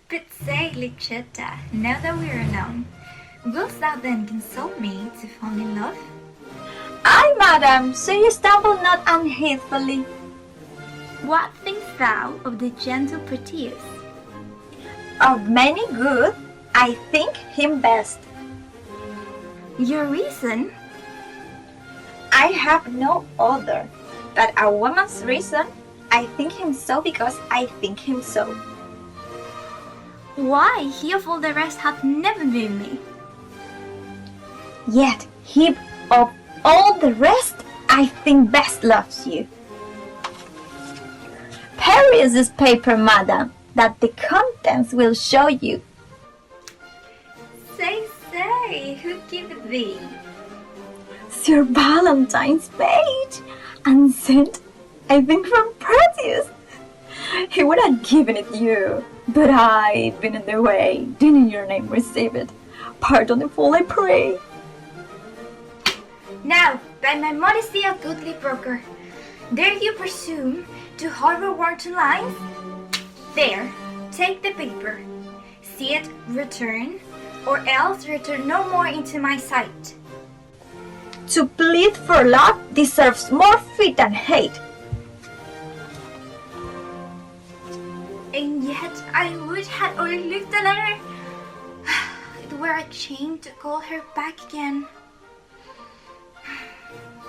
But say, Lucetta, now that we're alone, wilt thou then console me to fall in love? Ay, madam, so you stumble not unheedfully. What thinkst thou of the gentle Proteus? Of many good, I think him best. Your reason? I have no other, but a woman's reason. I think him so because I think him so. Why, he of all the rest hath never been me. Yet he of all the rest I think best loves you. Here is this paper, madam, that the contents will show you. Say, who giveth thee? Sir Valentine's page, and sent, I think, from Proteus. He would have given it you, but I've been in the way. Didn't your name receive it? Pardon the fool, I pray. Now, by my modesty of goodly broker, dare you presume to harbor wanton lies? There, take the paper. See it, return, or else return no more into my sight. To plead for love deserves more feet than hate. And yet I would have overlooked the letter. It were a shame to call her back again.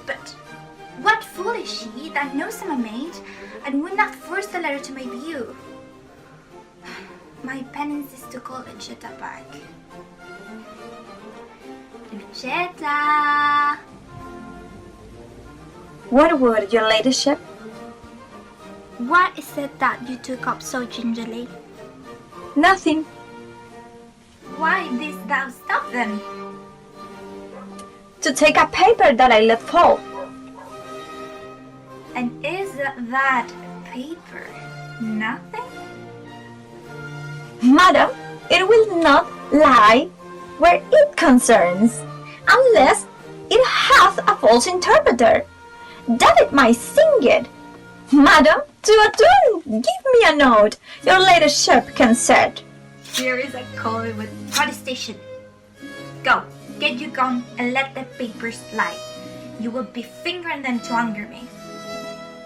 But what fool is she that knows I'm a maid and would not force the letter to my view? My penance is to call Lucetta back. Lucetta! What would your ladyship? What is it that you took up so gingerly? Nothing. Why didst thou stop then? To take a paper that I let fall. And is that paper nothing? Madam, it will not lie where it concerns, unless it hath a false interpreter. That it might sing it. Madam, to a tune, give me a note your ladyship can set. Here is a call with protestation. Go, get you gone and let the papers lie. You will be fingering them to anger me.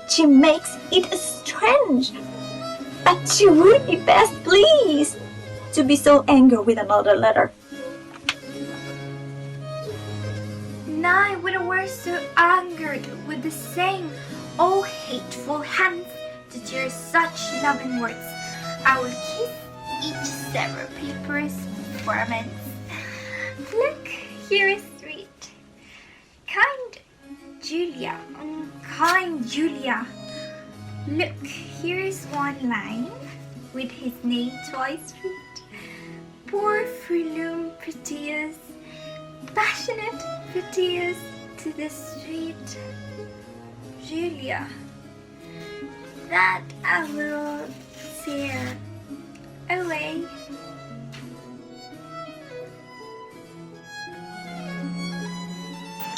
She makes it strange, but she would be best pleased to be so angry with another letter. Nay, when I were so angered with the same, oh hateful hands, to tear such loving words, I will kiss each several paper's fragments. Look, here is sweet. Kind Julia, kind Julia. Look, here is one line with his name twice writ. Poor forlorn Proteus, passionate Proteus to the sweet Julia, that I will tear away.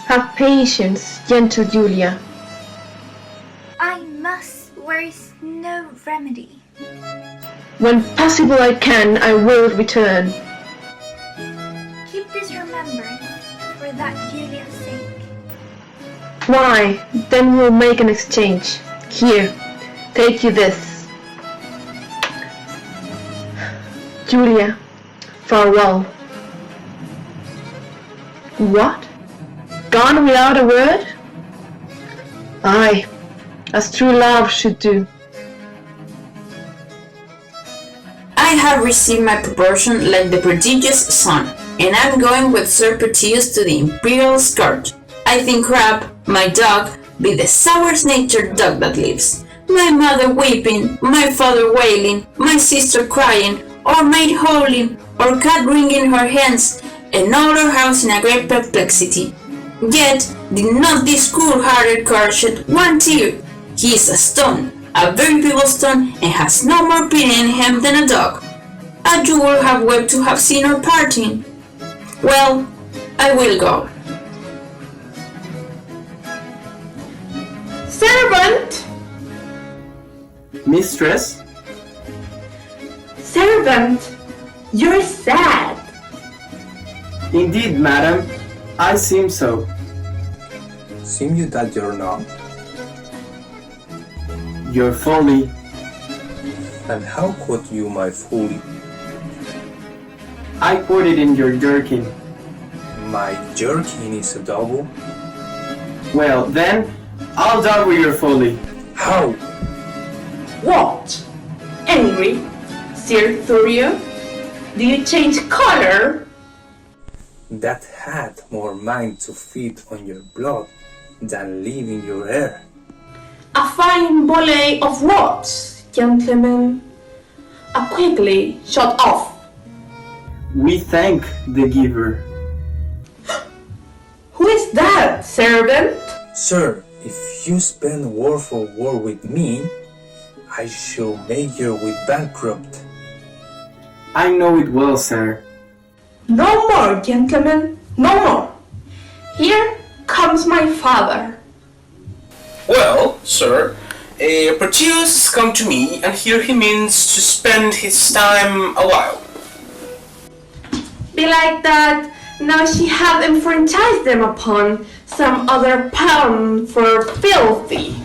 Have patience, gentle Julia. I must, where is no remedy. When possible I will return. Keep this remembrance for that Julia's sake. Why, then we'll make an exchange. Here, take you this. Julia, farewell. What? Gone without a word? Aye, as true love should do. I have received my proportion like the prodigious sun, and I'm going with Sir Proteus to the imperial court. I think Crab, my dog, be the sour-natured dog that lives. My mother weeping, my father wailing, my sister crying, or maid howling, or cat wringing her hands, and all our house in a great perplexity. Yet did not this cool-hearted cur shed one tear. He is a stone, a very feeble stone, and has no more pity in him than a dog. And you will have wept to have seen our parting. Well, I will go. Servant! Mistress? Servant, you're sad. Indeed, madam, I seem so. Seem you that you're not? Your folly. And how could you my folly? I poured it in your jerkin. My jerkin is a double? Well, then, I'll double your folly. How? What? Angry, Sir Thurio? Do you change color? That had more mind to feed on your blood than live in your hair. A fine volley of words, gentlemen. A quickly shot off. We thank the giver. Who is that, servant? Sir, if you spend word for word with me, I shall make you with bankrupt. I know it well, sir. No more, gentlemen, no more. Here comes my father. Well, sir, Proteus has come to me, and here he means to spend his time a while. Belike that now she hath enfranchised them upon some other pound for filthy.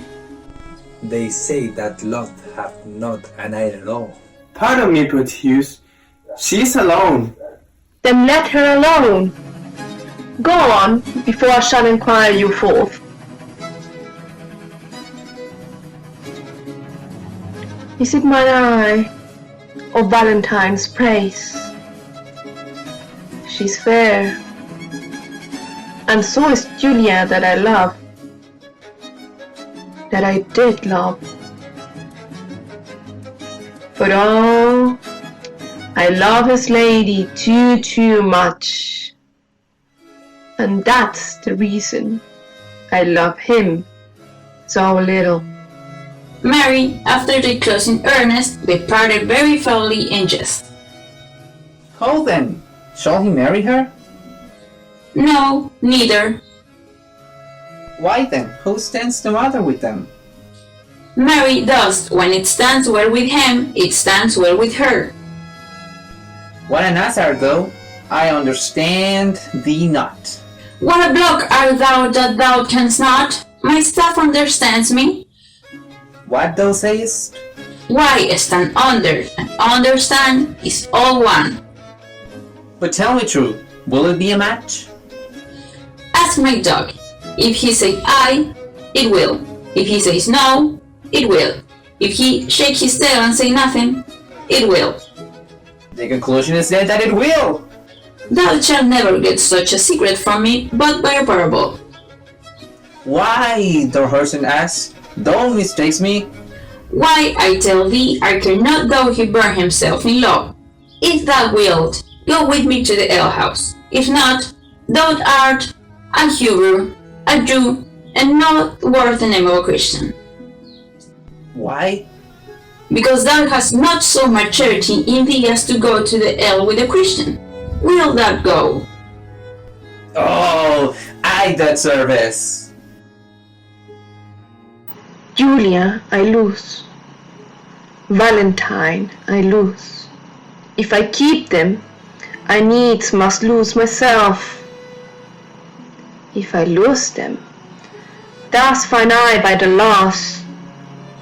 They say that love hath not an idle law. Pardon me, Proteus. She's alone. Then let her alone. Go on, before I shall inquire you forth. Is it mine eye, or Valentine's praise? She's fair, and so is Julia that I love, that I did love. But oh, I love his lady too much, and that's the reason I love him so little. Mary, after they closed in earnest, they parted very foully in jest. How then? Shall he marry her? No, neither. Why then? Who stands the matter with them? Mary does, when it stands well with him, it stands well with her. What an ass art thou? I understand thee not. What a block art thou that thou canst not? My staff understands me. What thou sayest? Why stand under and understand is all one. But tell me true, will it be a match? Ask my dog. If he say aye, it will. If he says no, it will. If he shake his tail and say nothing, it will. The conclusion is then that it will. Thou shalt never get such a secret from me, but by a parable. Why, thou horse and ass, thou mistakes me. Why, I tell thee, I care not though he burn himself in love. If thou wilt, go with me to the alehouse. If not, thou art a Hebrew, a Jew, and not worth the name of a Christian. Why? Because thou hast not so much charity in thee as to go to the ale with a Christian. Will thou go? Oh, I that service. Julia, I lose. Valentine, I lose. If I keep them, I needs must lose myself. If I lose them, thus find I by the loss,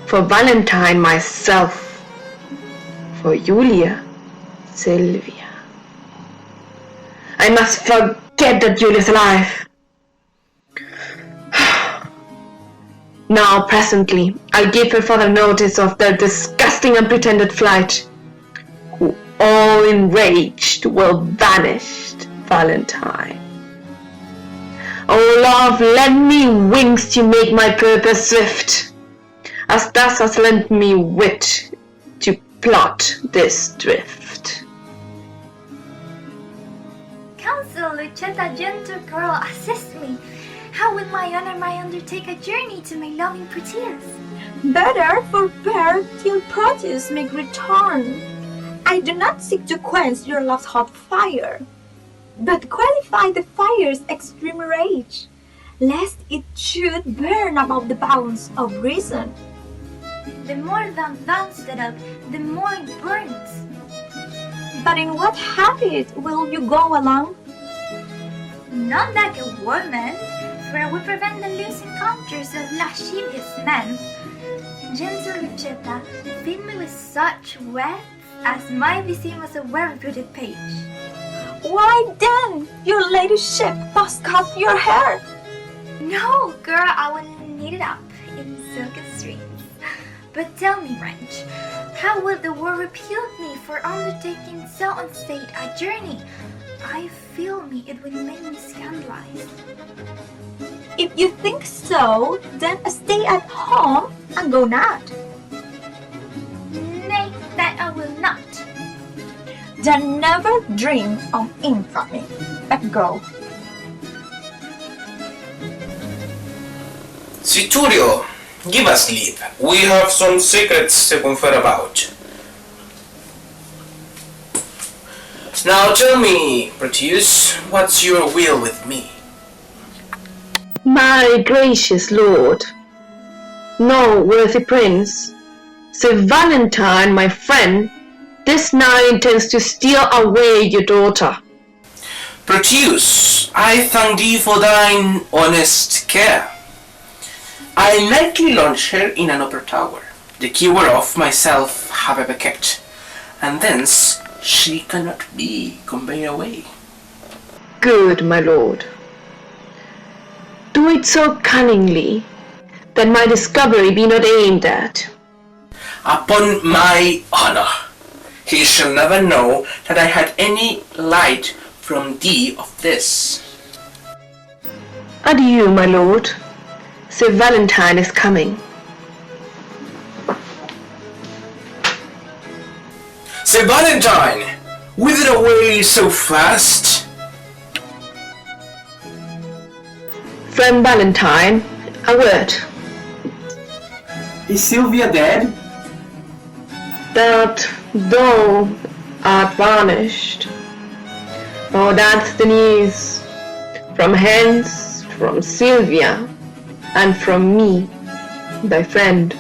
for Valentine myself, for Julia, Silvia. I must forget that Julia's alive. Now, presently, I'll give her further notice of their disgusting and pretended flight, who all enraged will vanish, Valentine. O love, lend me wings to make my purpose swift, as thou hast lent me wit to plot this drift. Counsel, Lucetta, gentle girl, assist me. How will my honor may undertake a journey to my loving Proteus? Better forbear till Proteus make return. I do not seek to quench your love's hot fire, but qualify the fire's extreme rage, lest it should burn above the bounds of reason. The more thou danced it up, the more it burns. But in what habit will you go along? Not like a woman, for I will prevent the loose encounters of lascivious men. Gentle Lucetta, fill me with such wet as might be seen as a well-footed page. Why then, your ladyship must cut your hair. No, girl, I will knit it up in silken strings. But tell me, wench, how will the war repute me for undertaking so unstate a journey? I feel me it will make me scandalized. If you think so, then stay at home and go not. Nay, that I will not. Then never dream of infamy, but go. Thurio, give us leave. We have some secrets to confer about. Now tell me, Proteus, what's your will with me? My gracious lord, no worthy prince, Sir Valentine, my friend, this night intends to steal away your daughter. Proteus, I thank thee for thine honest care. I nightly launch her in an upper tower, the key whereof myself have ever kept, and thence she cannot be conveyed away. Good, my lord. Do it so cunningly that my discovery be not aimed at. Upon my honor, he shall never know that I had any light from thee of this. Adieu, my lord. Sir Valentine is coming. Sir Valentine, whither away so fast? Friend Valentine, a word. Is Silvia dead? That thou art vanished. Oh, that's the news. From hence, from Silvia, and from me, thy friend.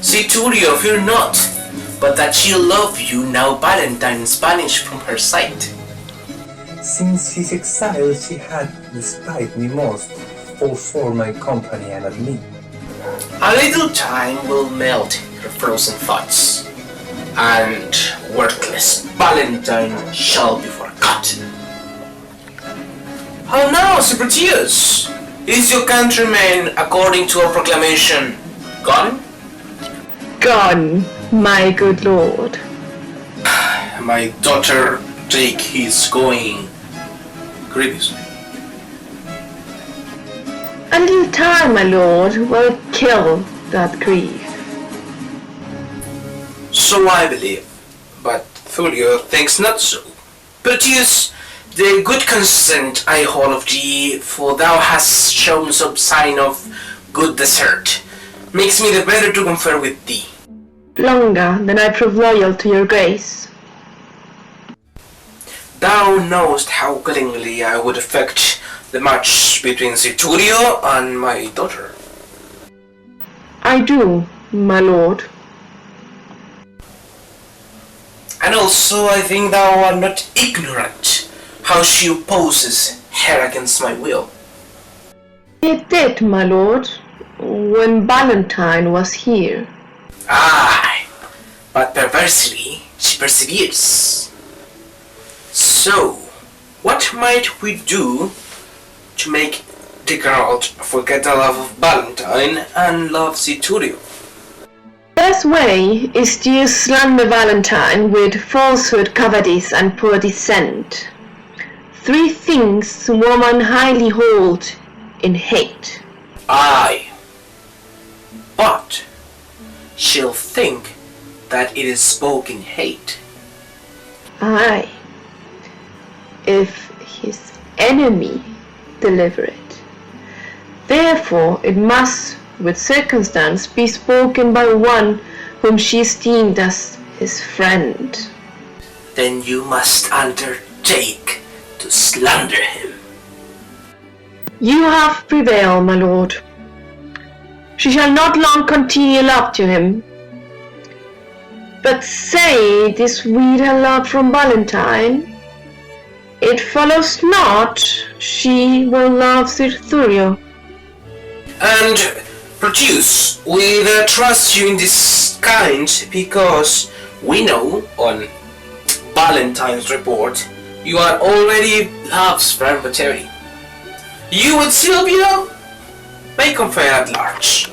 See, Thurio, fear not, but that she'll love you now Valentine is banished from her sight. Since his exile, she had, despite me most, for my company and at me. A little time will melt her frozen thoughts, and worthless Valentine shall be forgotten. How now, Sir Proteus? Is your countryman, according to our proclamation, gone? Gone, my good lord. My daughter take his going grievously. A little time, my lord, will kill that grief. So I believe, but Thurio thinks not so. Proteus, the good consent I hold of thee, for thou hast shown some sign of good desert, makes me the better to confer with thee. Longer than I prove loyal to your grace. Thou knowest how willingly I would effect the match between Thurio and my daughter. I do, my lord. And also I think thou art not ignorant how she opposes her against my will. It did, my lord, when Valentine was here. Aye, but perversely she perseveres. So, what might we do to make the girl forget the love of Valentine and love Thurio? Best way is to slander Valentine with falsehood, cowardice, and poor descent. 3 things woman highly hold in hate. Aye, but she'll think that it is spoken hate. Aye, if his enemy deliver it. Therefore it must with circumstance be spoken by one whom she esteemed as his friend. Then you must undertake to slander him. You have prevailed, my lord. She shall not long continue love to him. But say this reader love from Valentine, it follows not she will love Sir Thurio. And Proteus, we trust you in this kind because we know on Valentine's report you are already loves Fernando. You and Silvia may confer at large.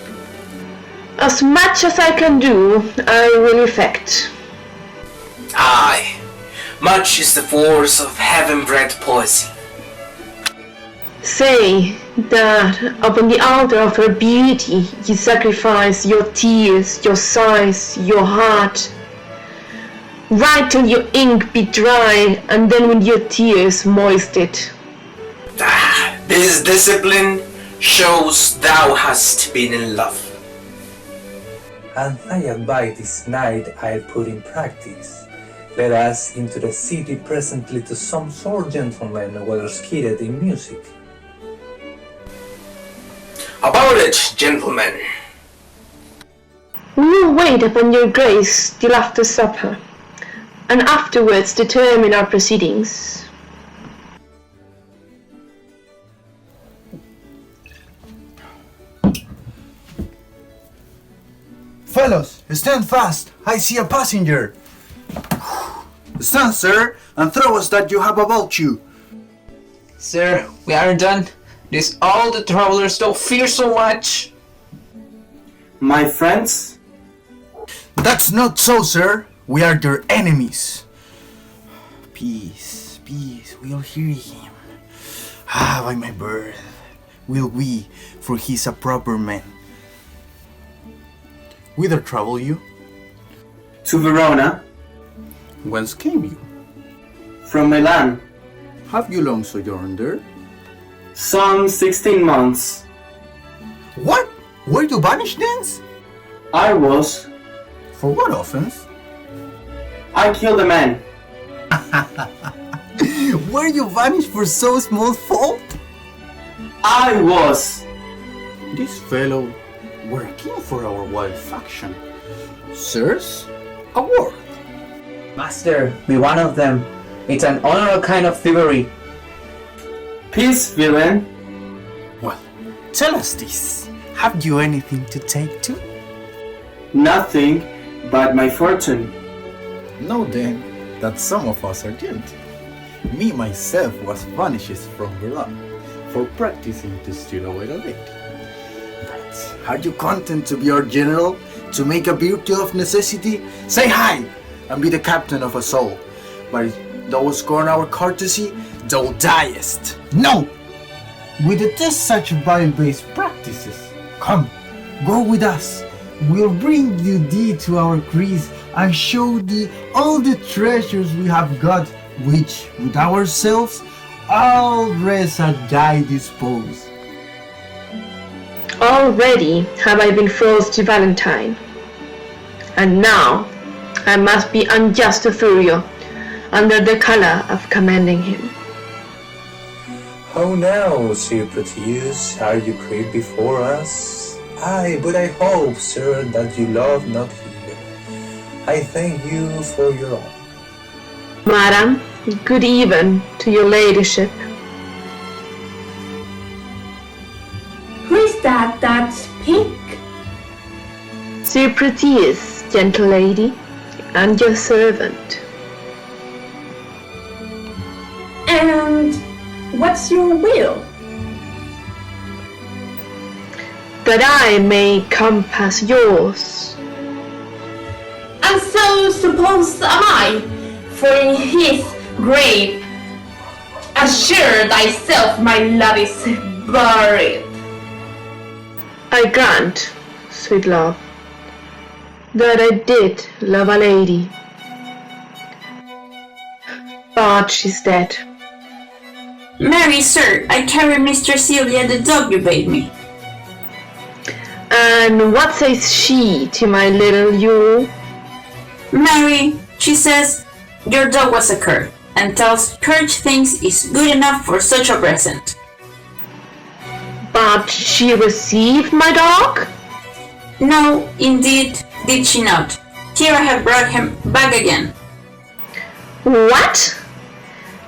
As much as I can do, I will effect. Aye, much is the force of heaven-bred poesy. Say that upon the altar of her beauty ye sacrifice your tears, your sighs, your heart. Write till your ink be dry, and then with your tears moist it. This discipline shows thou hast been in love. And I advise this night I'll put in practice. Let us into the city presently to some sore gentlemen well skilled in music. About it, gentlemen. We will wait upon your grace till after supper, and afterwards determine our proceedings. Fellows, stand fast! I see a passenger! Stand, sir, and throw us that you have about you! Sir, we are done. This all the travelers don't fear so much. My friends? That's not so, sir. We are their enemies. Peace, peace, we'll hear him. By my birth, will we, for he's a proper man. Whither travel you? To Verona. Whence came you? From Milan. Have you long sojourned there? Some 16 months. What? Were you banished thence? I was. For what offense? I killed a man. Were you banished for so small fault? I was. This fellow were a king for our wild faction. Sirs, a word. Master, be one of them. It's an honorable kind of thievery. Peace, villain. Well, tell us this. Have you anything to take to? Nothing but my fortune. Know then that some of us are guilty. Me myself was banished from Verona for practicing to steal away the lady. But are you content to be our general, to make a virtue of necessity? Say hi, and be the captain of us all. But if thou scorn our courtesy, thou diest. No! We detest such vile-based practices. Come, go with us. We'll bring thee to our Greece and show thee all the treasures we have got, which, with ourselves, all rest at thy dispose. Already have I been false to Valentine, and now I must be unjust to Thurio, under the colour of commending him. How now, Sir Proteus, are you great before us? Aye, but I hope, sir, that you love not here. I thank you for your own. Madam, good even to your ladyship. Who is that speak? Sir Proteus, gentle lady, and your servant. And what's your will? That I may compass yours. And so suppose am I, for in his grave assure thyself my love is buried. I grant, sweet love, that I did love a lady, but she's dead. Marry, sir, I carry Mistress Silvia the dog you bade me. And what says she to my little Yule? Mary, she says, your dog was a cur, and tells courage things is good enough for such a present. But she received my dog? No, indeed, did she not. Here I have brought him back again. What?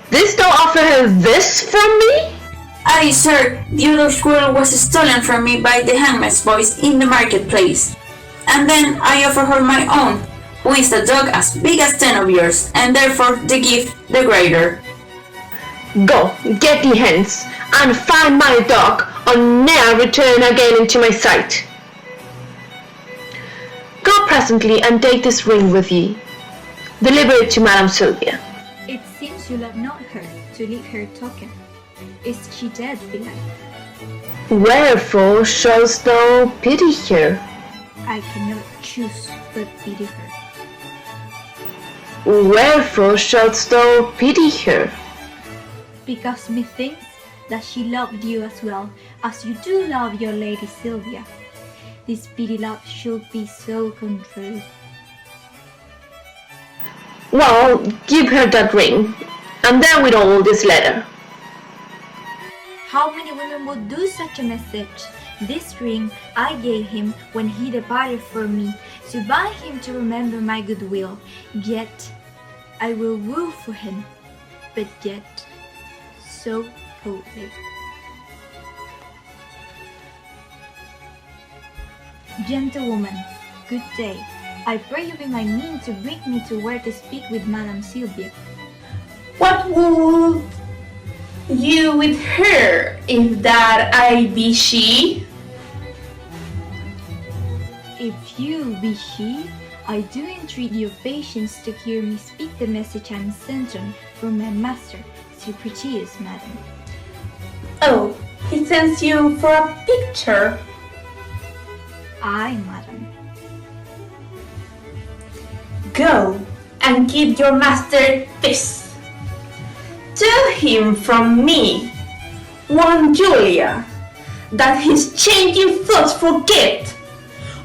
Didst thou offer her this from me? Aye, sir, the other squirrel was stolen from me by the hangman's boys in the marketplace. And then I offer her my own, who is a dog as big as 10 of yours, and therefore the gift the greater. Go, get thee hence, and find my dog, or ne'er return again into my sight. Go presently and take this ring with ye. Deliver it to Madam Silvia. It seems you love not her to leave her token. Is she dead, belike? Wherefore shouldst thou pity her? I cannot choose but pity her. Wherefore shouldst thou pity her? Because methinks that she loved you as well as you do love your lady Silvia. This pity love should be so controlled. Well, give her that ring, and then with all this letter. How many women would do such a message? This ring I gave him when he departed from me, to bind him to remember my goodwill. Yet I will woo for him, but yet so coldly. Gentlewoman, good day. I pray you be my means to bring me to where to speak with Madam Silvia. What would you with her, if that I be she? If you be she, I do entreat your patience to hear me speak the message I am sent on from my master, Sir Proteus, madam. Oh, he sends you for a picture. Aye, madam. Go and give your master this. Tell him from me, one Julia, that his changing thoughts forget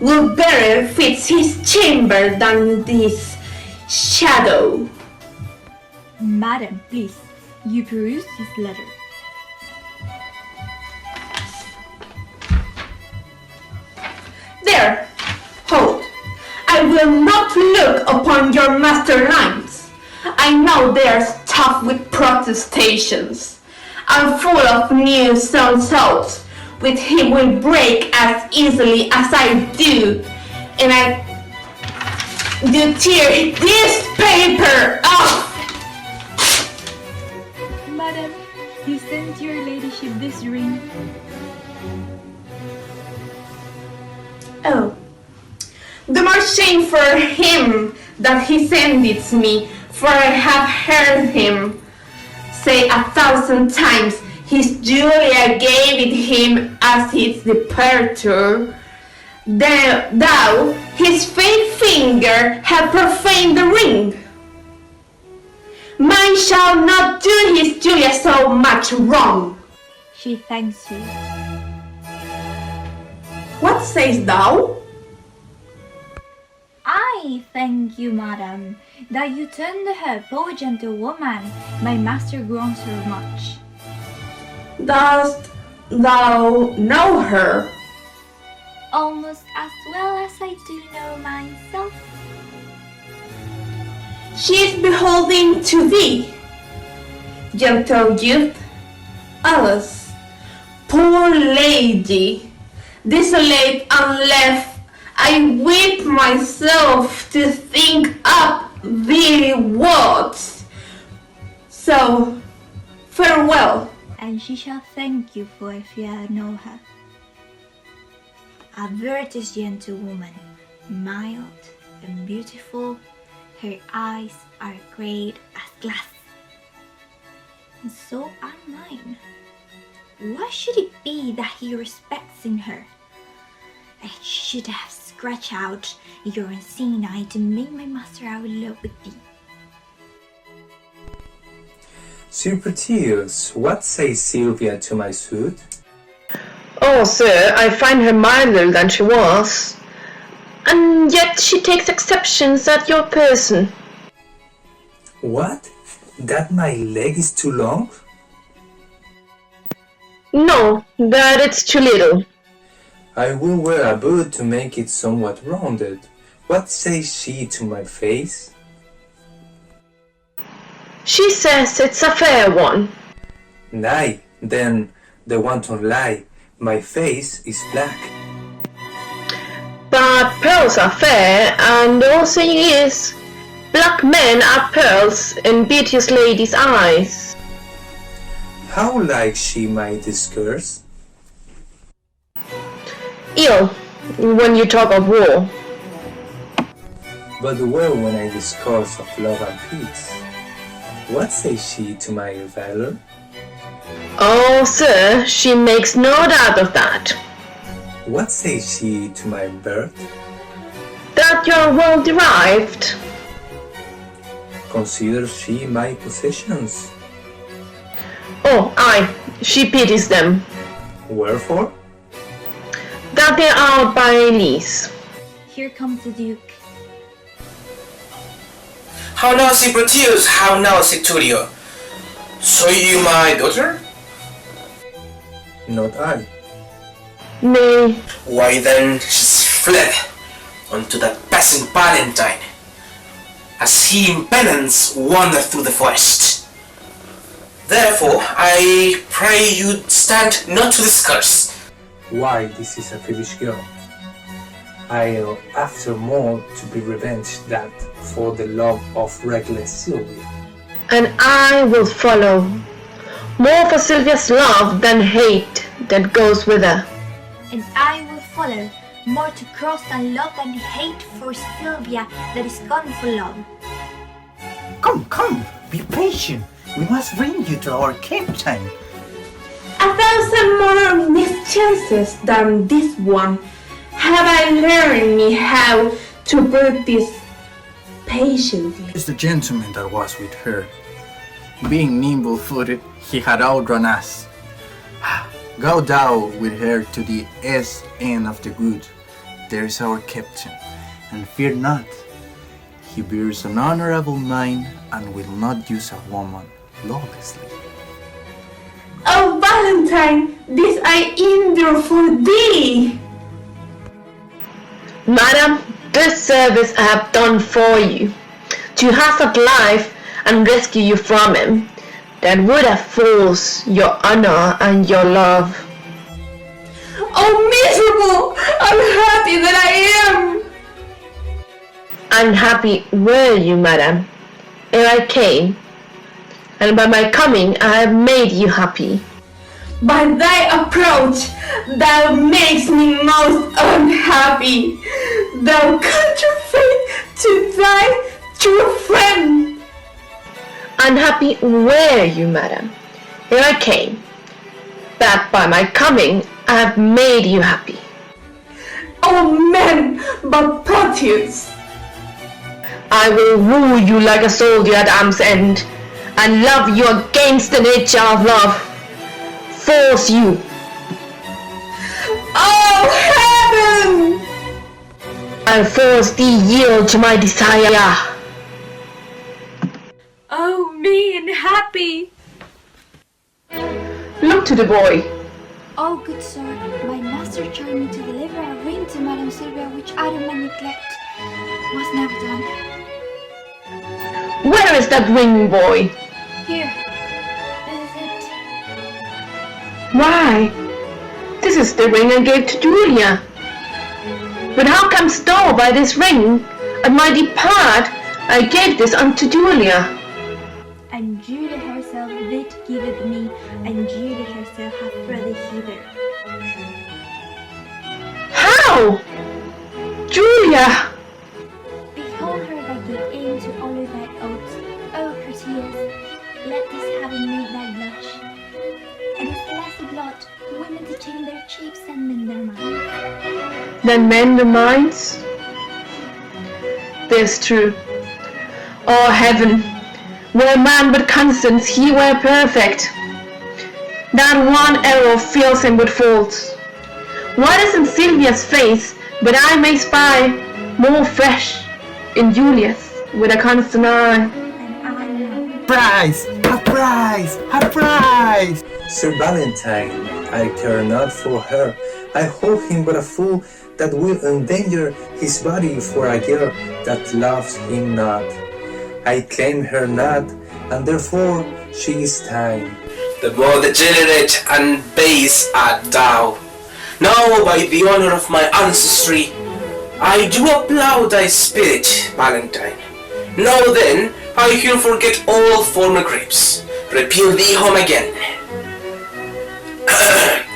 will better fit his chamber than this shadow. Madam, please, you peruse this letter. There, hold. I will not look upon your master lines. I know they are stuffed with protestations, and full of new thoughts, which he will break as easily as I do, and I do tear this paper off. Madam, he sent your ladyship this ring. Oh, the more shame for him that he sent it me, for I have heard him say 1,000 times his Julia gave it him as his departure. Thou, his faint finger, have profaned the ring. Mine shall not do his Julia so much wrong. She thanks you. What sayest thou? I thank you, madam, that you turned her, poor gentlewoman. My master groans her much. Dost thou know her? Almost as well as I do know myself. She is beholding to thee, gentle youth. Alas, poor lady, desolate and left, I weep myself to think up thee words. So, farewell. And she shall thank you for if you know her. A virtuous gentlewoman, mild and beautiful, her eyes are great as glass. And so are mine. Why should it be that he respects in her? I should have scratched out your unseen eye to make my master out of love with thee. Sir Proteus, what says Silvia to my suit? Oh, sir, I find her milder than she was, and yet she takes exceptions at your person. What? That my leg is too long? No, that it's too little. I will wear a boot to make it somewhat rounded. What says she to my face? She says it's a fair one. Nay, then the wanton lie. My face is black. But pearls are fair, and all saying is, black men are pearls in beauteous ladies' eyes. How like she my discourse? Ill, when you talk of war. But well when I discourse of love and peace. What says she to my valor? Oh, sir, she makes no doubt of that. What says she to my birth? That you're well derived. Considers she my possessions? Oh, aye, she pities them. Wherefore? That they're out by lease. Here comes the Duke. How now, si Proteus? How now, si Thurio? So you my daughter? Not I. Nay. Why then she's fled unto that peasant Valentine, as he in penance wandered through the forest. Therefore, I pray you stand not to discourse. Why, this is a foolish girl. I'll after more to be revenged that for the love of reckless Silvia. And I will follow, more for Silvia's love than hate that goes with her. And I will follow, more to cross than love than hate for Silvia that is gone for love. Come, be patient. We must bring you to our Captain. 1,000 more mischances than this one have I learned me how to bear this patiently. It's the gentleman that was with her. Being nimble-footed, he had outrun us. Go thou with her to the end of the wood. There is our captain, and fear not. He bears an honorable mind and will not use a woman lawlessly. Oh, Valentine, this I endure for thee. Madam, this service I have done for you, to hazard life and rescue you from him, that would have forced your honor and your love. Oh, miserable! Unhappy that I am! Unhappy were you, madam, ere I came, and by my coming I have made you happy. By thy approach, thou makes me most unhappy. Thou counterfeit to thy true friend. Unhappy were you, madam, ere I came, that by my coming I have made you happy. O men, but Proteus! I will woo you like a soldier at arm's end, and love you against the nature of love. Force you. Oh, heaven! I'll force thee yield to my desire. Oh, me unhappy! Look to the boy. Oh, good sir, my master charged me to deliver a ring to Madame Silvia, which out of my neglect was never done. Where is that ring, boy? Here, this is it. Why, this is the ring I gave to Julia. But how camest thou by this ring? At my depart, I gave this unto Julia. And Julia herself did give it me, and Julia herself hath further hither. How? Julia! Behold her that gave aim to all of thy oaths, O Proteus, let this having made thy blush. And if less of lot, women to change their shapes and mend their minds. Then mend the minds? This true. Oh heaven, were man but constant, he were perfect. That one arrow fills him with faults. What is in Silvia's face, but I may spy more fresh in Julia's with a constant eye. And I know. Prize! A prize! A prize! Sir Valentine, I care not for her. I hold him but a fool that will endanger his body for a girl that loves him not. I claim her not, and therefore she is thine. The more degenerate and base art thou. Now, by the honor of my ancestry, I do applaud thy spirit, Valentine. Now then, I will forget all former grapes. Repeal thee home again.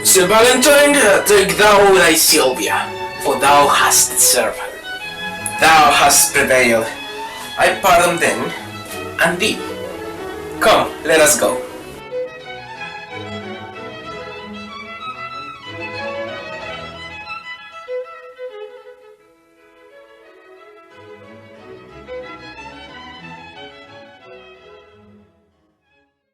Sir Valentine, take thou thy Silvia, for thou hast served her. Thou hast prevailed. I pardon then, and thee. Come, let us go.